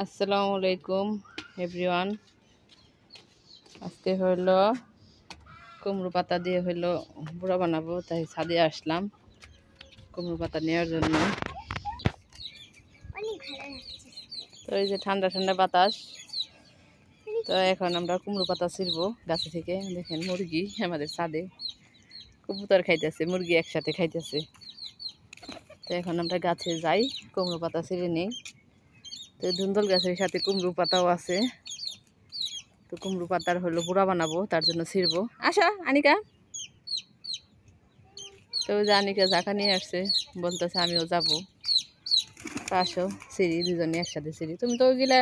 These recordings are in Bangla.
আসসালামু আলাইকুম এভরিওয়ান। আজকে হলো কুমড়ো পাতা দিয়ে হলো বুড়া বানাবো, তাই ছাদে আসলাম কুমড়ো পাতা নেওয়ার জন্য। তো এই যে ঠান্ডা ঠান্ডা বাতাস, তো এখন আমরা কুমড়ো পাতা ছিঁড়বো গাছে থেকে। দেখেন মুরগি আমাদের ছাদে কবুতর খাইতেছে, মুরগি একসাথে খাইতেছে। তো এখন আমরা গাছে যাই, কুমড়ো পাতা ছিঁড়ে নিই। তো ধুন্দল গাছের সাথে কুমড়ো পাতাও আছে। তো কুমড়ো পাতার হলো বুড়া বানাবো, তার জন্য ছিঁড়বো। আসো আনিকা। তো ওই যে আনিকা ঝাঁকা নিয়ে আসছে, বলতেছে আমিও যাবো। আসো ছিঁড়ি, দুজনে একসাথে ছিঁড়ি। তুমি তো ওইগুলা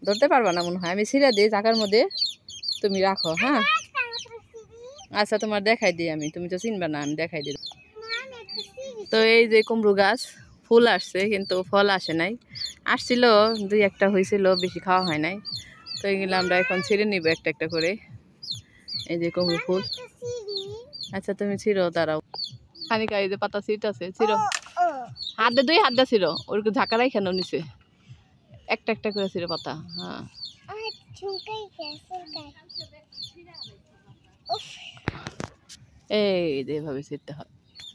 ধরতে পারবা না মনে হয়, আমি ছিঁড়ে দিই ঝাঁকার মধ্যে, তুমি রাখো। হ্যাঁ আচ্ছা, তোমার দেখাই দিই আমি, তুমি তো চিনবা না, আমি দেখাই দিই। তো এই যে কুমড়ো গাছ ফুল আসছে কিন্তু ফল আসে নাই, আসছিল দুই একটা হয়েছিল, বেশি খাওয়া হয় নাই। তো এগুলো আমরা এখন ছিঁড়ে নিব একটা একটা করে। এই যে কুমড়ো ফুল। আচ্ছা তুমি ছিঁড়ো, দাঁড়াও। খানিকা এই যে পাতা ছিট আছে, ছিঁড়ো। হাত দিয়ে, দুই হাত দিয়ে ছিঁড়ো, ওরকম ঝাঁকা রাই কেন নিচে একটা একটা করে ছিঁড়ো পাতা। হ্যাঁ এই যে এভাবে ছিঁড়তে হয়।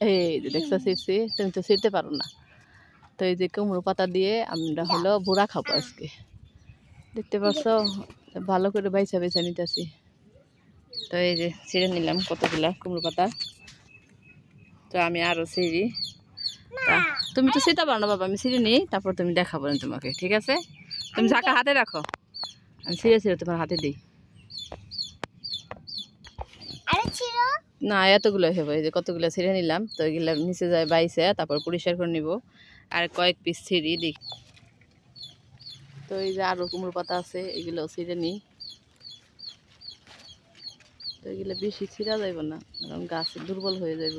এই যে দেখছো ছিঁড়ছি, তুমি তো ছিঁড়তে পারো না। তো এই যে কুমড়ো পাতা দিয়ে আমরা হলো বুড়া খাবো আজকে, দেখতে পাচ্ছ। ভালো করে বাইছা বাইছা নিতেছি। তো এই যে ছিঁড়ে নিলাম কতগুলা কুমড়ো পাতা। তো আমি আরো ছিঁড়ি। তুমি তো ছিঁড়তে পারো না বাবা, আমি ছিঁড়ে নিই, তারপর তুমি দেখাবো না তোমাকে, ঠিক আছে? তুমি ঝাঁকা হাতে রাখো, আমি ছিঁড়ে ছিঁড়ে তোমার হাতে দিই। না এতগুলো হবে, এই যে কতগুলো ছিঁড়ে নিলাম। তো এগুলো নিচে যায় বাইছে, তারপর পরিষ্কার করে নিব। আর কয়েক পিস ছিঁড়ি দিই। তো এই যে আরো কুমড়ো পাতা আছে, এগুলো ছিঁড়ে নিই। তো এগুলো বেশি ছিঁড়া যাইব না, কারণ গাছ দুর্বল হয়ে যাইব।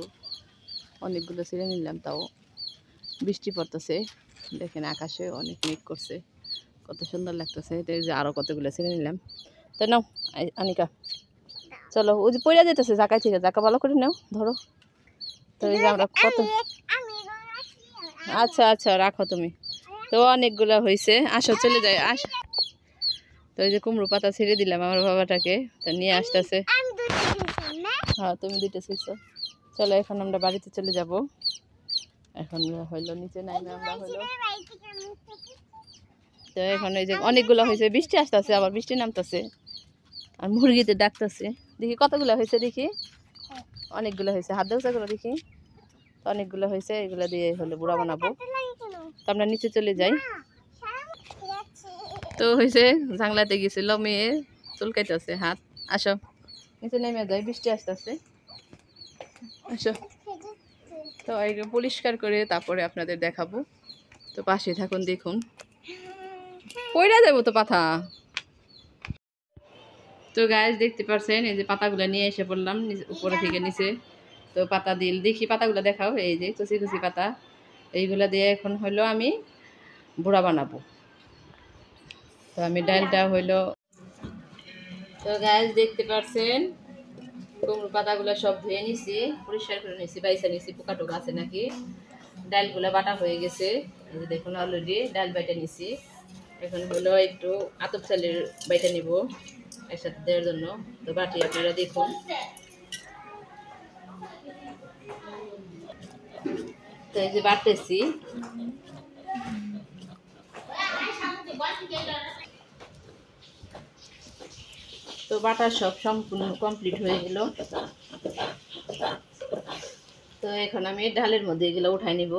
অনেকগুলো ছিঁড়ে নিলাম, তাও বৃষ্টি পড়তেছে, দেখেন আকাশে অনেক মেঘ করছে, কত সুন্দর লাগতেছে। তো এই যে আরো কতগুলো ছিঁড়ে নিলাম। তো নাও আনিকা, চলো। ওই যে পড়ে যেতেছে জাকায় থেকে, জাকা ভালো করে নাও, ধরো। তো এই যে আমরা কত, আচ্ছা আচ্ছা রাখো তুমি। তো অনেকগুলো হয়েছে, আসো চলে যায় আস। তো এই যে কুমড়ো পাতা ছেড়ে দিলাম আমার বাবাটাকে, তো নিয়ে আসতেছে। হ্যাঁ তুমি দুইটা ছিঁড়ছো। চলো এখন আমরা বাড়িতে চলে যাব। এখন হইলো নিচে নাইমে আমরা হইলো। তো এখন এই যে অনেকগুলো হয়েছে, বৃষ্টি আসতেছে, আবার বৃষ্টি নামতেছে, আর মুরগিতে ডাকতেছে। দেখি কতগুলো হয়েছে, দেখি অনেকগুলো হয়েছে, হাত দেওয়া করে দেখি। অনেকগুলো হয়েছে, এগুলো দিয়ে হলে বুড়া বানাবো। তো আমরা নিচে চলে যাই। তো হয়েছে জাংলাতে গেছিল মেয়ে, চুলকাইতেছে হাত। আসো নিচে নেমে যাই, বৃষ্টি আসতেছে, আসো। তো পরিষ্কার করে তারপরে আপনাদের দেখাবো। তো পাশে থাকুন, দেখুন। পয়রা যাবো তো পাতা। তো গাছ দেখতে পাচ্ছেন, এই যে পাতাগুলো নিয়ে এসে পড়লাম উপরে থেকে নিচে। তো পাতা দিল, দেখি পাতাগুলো দেখাও। এই যে কচি কচি পাতা, এইগুলা দিয়ে এখন হইলো আমি বুড়া বানাবো। তো আমি ডালটা হইলো, তো গাছ দেখতে পাচ্ছেন কুমড়ো পাতাগুলো সব ধুয়ে নিছি, পরিষ্কার করে নিছি, বাইসা নিছি, পোকা টোকা আছে নাকি। ডালগুলো বাটা হয়ে গেছে, এই যে দেখুন অলরেডি ডাল বাইটা নিছি। এখন হলো একটু আতপ চালের বাইটা নিব একসাথে দেওয়ার জন্য। তো বাটি আপনারা দেখুন। তো এই যে বাটতেছি। তো বাটা সব সম্পূর্ণ কমপ্লিট হয়ে গেল। তো এখন আমি ডালের মধ্যে এগুলো উঠাই নিব,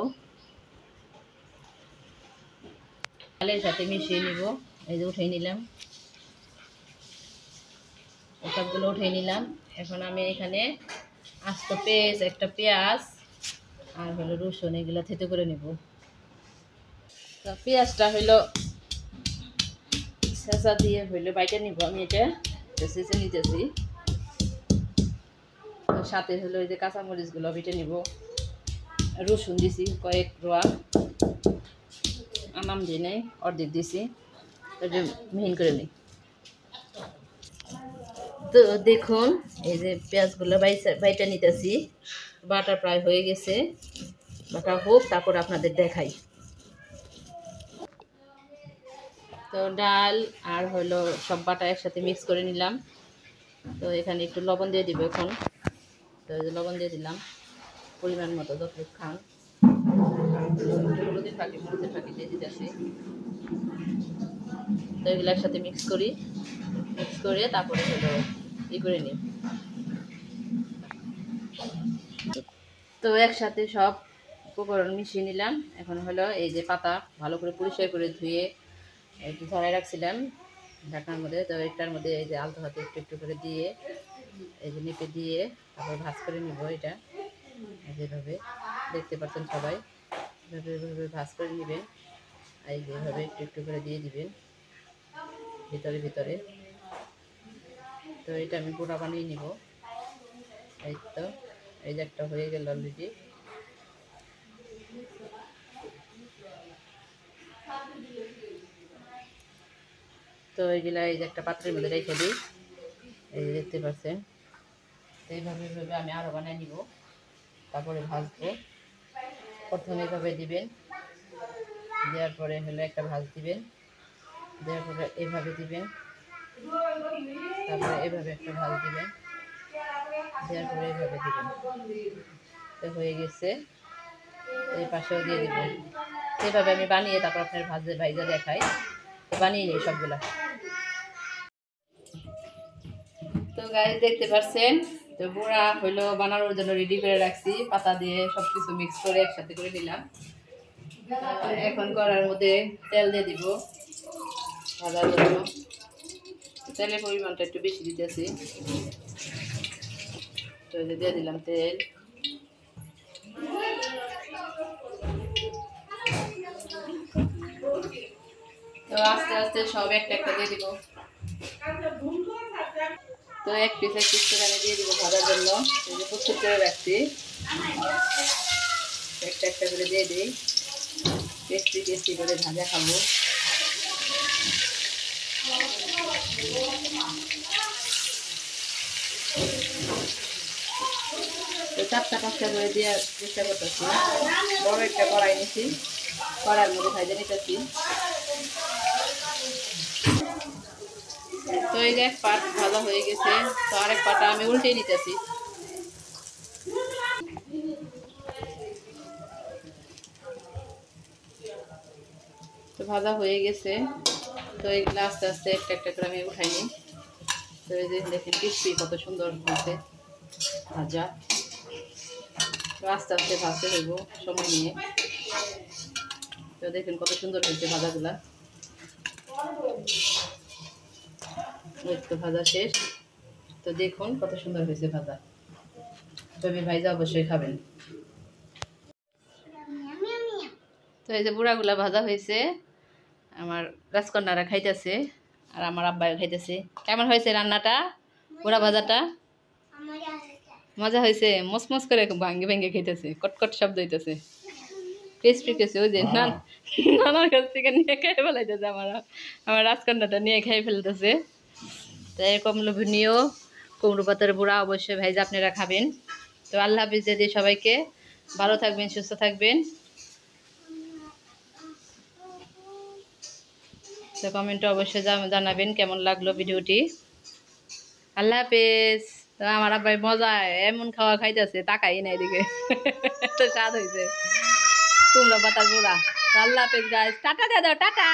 ডালের সাথে মিশিয়ে নিব। এই যে উঠাই নিলাম, সবগুলো উঠাই নিলাম। এখন আমি এখানে আস্ত পেঁয়াজ, একটা পেঁয়াজ আর হলো রসুন, এগুলো থেতে করে নিব। তো পেঁয়াজটা হইলো ছেঁচা দিয়ে হইলো বাইটা নিব আমি, এটা ছেঁচে নিতেছি। সাথে হলো এই যে কাঁচামরিচগুলো বেটে নিব। রসুন দিছি কয়েক রোয়া, আনাম দিই নাই, অর্ধেক দিছি, এটা মিহিন করে নিই। তো দেখুন এই যে পেঁয়াজগুলো বাইটা নিতেছি, বাটা প্রায় হয়ে গেছে, বাটা হোক তারপর আপনাদের দেখাই। তো ডাল আর হলো সব বাটা একসাথে মিক্স করে নিলাম। তো এখানে একটু লবণ দিয়ে দিব এখন। তো লবণ দিয়ে দিলাম পরিমাণ মতো, যতটুকু খান। হলুদের ফাঁকি মরিচের ফাঁকি দিয়ে দিতেছি। তো এগুলো একসাথে মিক্স করি, মিক্স করে তারপরে হলো করে নিই। তো একসাথে সব উপকরণ মিশিয়ে নিলাম। এখন হলো এই যে পাতা ভালো করে পরিষ্কার করে ধুয়ে একটু ধরাই রাখছিলাম ঢাকনার মধ্যে। তো এটার মধ্যে এই যে আলতো হাতে একটু একটু করে দিয়ে এই যে নিপে দিয়ে তারপর ভাজ করে নিব। এটা যেভাবে দেখতে পাচ্ছেন সবাই, এভাবে ভাজ করে নেবেন। এই যেভাবে একটু একটু করে দিয়ে দিবেন ভিতরে ভিতরে। তো এটা আমি গুঁড়া বানিয়ে নিব। এই তো এই যে একটা হয়ে গেল অলরেডি। তো এইগুলা এই যে একটা পাত্রের মধ্যে রেখে দিই, এই যে দেখতে পাচ্ছেন। এইভাবে এইভাবে আমি আরও বানিয়ে নিব, তারপরে ভাজবো। প্রথমে এভাবে দিবেন, দেওয়ার পরে হলো একটা ভাজ দিবেন, দেওয়ার পরে এভাবে দিবেন, তারপরে এভাবে একটা ভাজ দিবেন, দেওয়ার পরে এভাবে দিবেন। তো হয়ে গেছে। এই পাশেও দিয়ে দিব। এভাবে আমি বানিয়ে তারপর আপনার ভাইজা দেখাই। তো বানিয়ে নিই সবগুলা। তো গাইস দেখতে পাচ্ছেন, তো বড়া হইলো বানানোর জন্য রেডি করে রাখছি। পাতা দিয়ে সবকিছু মিক্স করে একসাথে করে দিলাম। এখন কড়ার মধ্যে তেল দিয়ে দিব ভাজার জন্য। তেলের পরিমাণটা একটু বেশি দিতেছি। তো দিয়ে দিলাম তেল। তো আস্তে আস্তে সব একটা একটা দিয়ে দিব। তো এক পিস করে আমি দিয়ে দিব ভাজার জন্য। এই যে প্রস্তুত করে রাখছি, একটা একটা করে দিয়ে দিই। টেস্টি টেস্টি করে ভাজা খাবো। তো চারটা পাঁচটা করে দেওয়ার চেষ্টা করতেছি। বড় একটা কড়াই নিছি, কড়াইয়ের মধ্যে ভাজা নিতেছি। তো এই যে এক পাট ভাজা হয়ে গেছে, তো আরেক পাটা আমি উল্টে নিতেছি। তো ভাজা হয়ে গেছে। তো এইগুলো আস্তে আস্তে একটা একটা করে আমি উঠাই নিই। তো এই যে দেখেন ক্রিসপি কত সুন্দর হয়েছে ভাজা। তো আস্তে আস্তে ভাজতে দেবো সময় নিয়ে। তো দেখেন কত সুন্দর হয়েছে ভাজাগুলা। তো ভাজা শেষ। তো দেখুন কত সুন্দর হয়েছে ভাজা। তবে ভাইজা অবশ্যই খাবেন। তো এই যে বুড়াগুলা ভাজা হয়েছে, আমার রাজকন্যারা খাইতেছে আর আমার আব্বাই খাইতেছে। কেমন হয়েছে রান্নাটা, বুড়া ভাজাটা? মজা হয়েছে। মসমস করে ভাঙ্গে ভেঙে খাইতেছে, কটকট শব্দ হইতেছে, ক্রিসপি ক্রিসপি। ওই যে নানার কাছ থেকে নিয়ে খেয়ে ফেলাইতেছে, আমার রাজকন্যাটা নিয়ে খেয়ে ফেলতেছে। তো এরকম লোভনীয় কুমড়ো পাতার বুড়া অবশ্যই ভাইজা আপনারা খাবেন। তো আল্লাহ হাফিজ দিদি, সবাইকে ভালো থাকবেন, সুস্থ থাকবেন। তো কমেন্টে অবশ্যই জানাবেন কেমন লাগলো ভিডিওটি। আল্লাহ হাফেজ। তো আমার আব্বাই মজা এমন খাওয়া খাইতেছে, তাকাই না এদিকে। তো স্বাদ হয়েছে কুমড়ো পাতার বুড়া। আল্লাহ হাফেজ গাইস, টাটা দিয়ে দাও, টাটা।